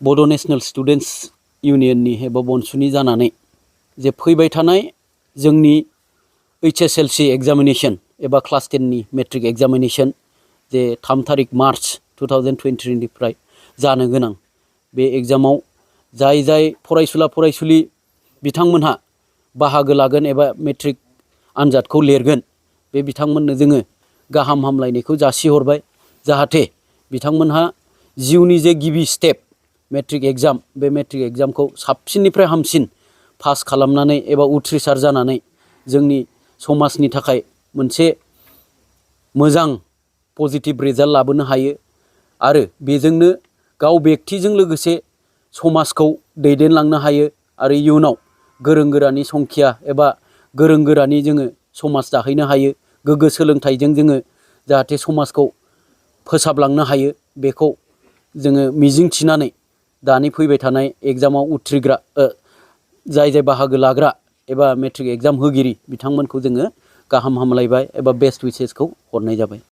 बड' national students इउनियननि एबा बनसुनि जानानै जे फैबाय थानाय जोंनि HSLC एग्जामिनेशन एबा क्लास 10 नि मेट्रिक एग्जामिनेशन जे 3 तारिख मार्च 2023 निफ्राय जानो गोनां बे एग्जामाव जाय फरायसुला फरायसुलि बिथांमोनहा बाहागो लागोन एबा मेट्रिक आनजादखौ लिरगोन बे बिथांमोननो जोङो गाहाम हामलायनायखौ जासिहरबाय जाहाथे बिथांमोनहा जिउनि जे गिबि स्टेप मेट्रिक एग्जाम बे मेट्रिक एग्जामखौ साबसिननिफ्राय हामसिन पास खालामनानै एबा उथ्रिसार जानानै जोंनि समाजनि थाखाय मोनसे मोजां पजिटिभ रिजाल्ट लाबोनो हायो आरो बेजोंनो गाव बेक्तिजों लोगोसे समाजखौ दैदेनलांनो हायो आरो इयुनाव गोरों गोरानि संखिया एबा गोरों गोरानि जोङो समाज दाहैनो हायो गोग्गो सोलोंथाइजों जोङो जाहाथे समाजखौ फोसाबलांनो हायो बेखौ जोङो मिजिं थिनानै दानि फैबाय थानाय एग्जामाव उथ्रिग्रा जाय बाहागो लाग्रा एबा मेट्रिक एग्जाम होगिरि बिथांमोनखौ जोङो गाहाम हामलायबाय एबा बेस्ट उइसेसखौ हरनाय जाबाय।